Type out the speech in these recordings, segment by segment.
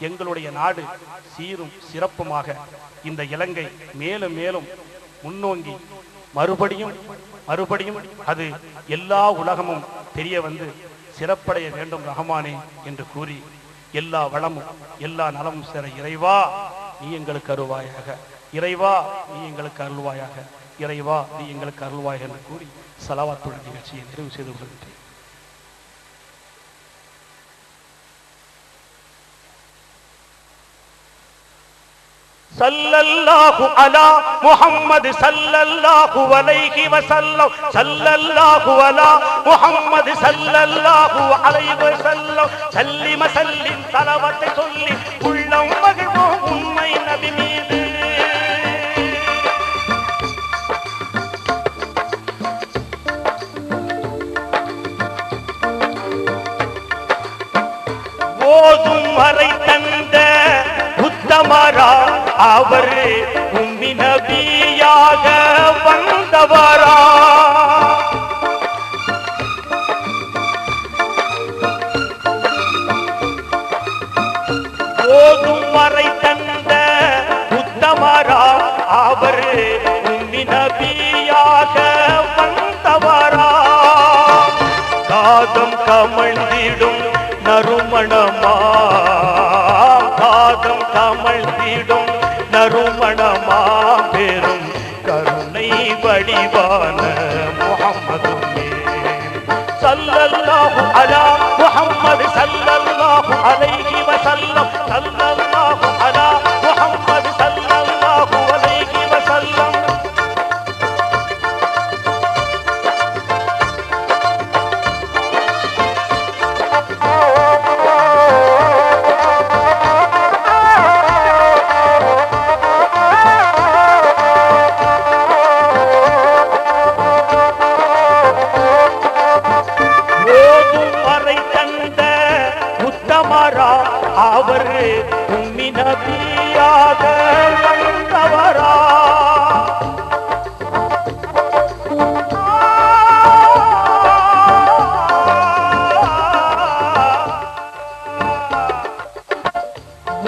எங்களுடைய நாடு சீரும் சிறப்புமாக இந்த இலங்கை மேலும் மேலும் முன்னோங்கி மறுபடியும் அது எல்லா உலகமும் தெரிய வந்து சிறப்படைய வேண்டும் ரஹ்மானே என்று கூறி எல்லா வளமும் எல்லா நலமும் சேர இறைவா நீ எங்களுக்கு அருள்வாயாக, இறைவா நீ எங்களுக்கு அருள்வாயாக, இறைவா நீ எங்களுக்கு அருள்வாயாக என்று கூறி ஸலவாத்துல் நிகழ்ச்சியை நிறைவு செய்து கொள்கிறேன். सल्लल्लाहु अला मुहम्मद सल्लल्लाहु अलैहि वसल्लम सल्लल्लाहु अला मुहम्मद सल्लल्लाहु अलैहि वसल्लम सल्लिम सल्लिम तलवத்தை சொல்லி உள்ளம் மகிழ்வோம் உண்மை நபி மீது. ஓதும் வரை தந்த உத்தமரா அவர் உம்மி நபியாக வந்தவரா, ஓதும் வரை தந்த உத்தமரா அவர் உம்மி நபியாக வந்தவரா, காதம் கமழ்ந்திடும் நறுமணமா, காதம் கமழ்ந்திடும் நறுமணமா பெரும் கருணை வடிவான முஹம்மதுமே ஸல்லல்லாஹு அலா முஹம்மது ஸல்லல்லாஹு அலைஹி வஸல்லம் ஸல்லல்லாஹு அலா முஹம்மது ஸல்லல்லாஹு அலைஹி வஸல்லம். அவர் உம்மி நபியாக வந்தவரா,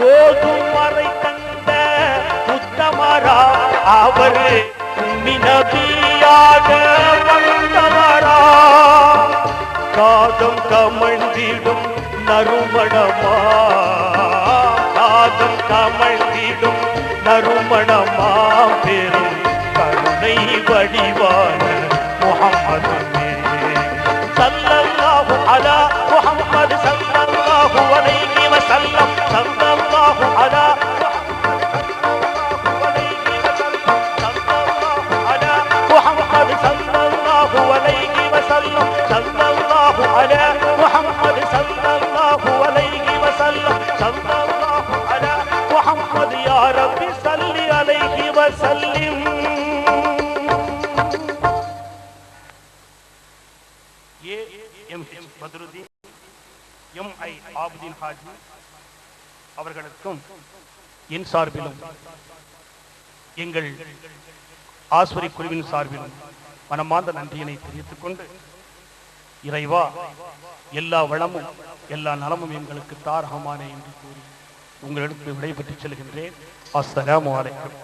ஓதும் வரை தந்த உத்தமரா அவர் உம்மி நபியாக வந்தவரா, காதம் கமழ்ந்திடும் நறுமணமா, காதம் கமழ்ந்திடும் நறுமணமா பெரும் கருணை வடிவான முஹம்மதுமே ஸல்லல்லாஹு அலா முஹம்மது ஸல்லல்லாஹு அலைஹி வஸல்லம் ஸல்லல்லாஹு அலா முஹம்மது ஸல்லல்லாஹு அலைஹி வஸல்லம் ஸல்லல்லாஹு அலா முஹம்மது ஸல்லல்லாஹு அலைஹி வஸல்லம் ஸல்லல்லாஹு அலா முஹம்மது யா ரப்பி ஸல்லி அலைஹி வஸல்லிம். ஏஎம் பத்ருதீன் எம்ஐ ஆபுதீன் ஹாஜி அவர்களுக்கும் என் சார்பிலும் எங்கள் ஆஸ்வரி குழுவின் சார்பிலும் மனமார்ந்த நன்றியினை தெரிவித்துக் கொண்டு இறைவா எல்லா வளமும் எல்லா நலமும் எங்களுக்கு தார் ரஹ்மானே என்று கூறி உங்களிடத்தில் விடைபெற்று செல்கின்றேன். அஸ்ஸலாமு அலைக்கும்.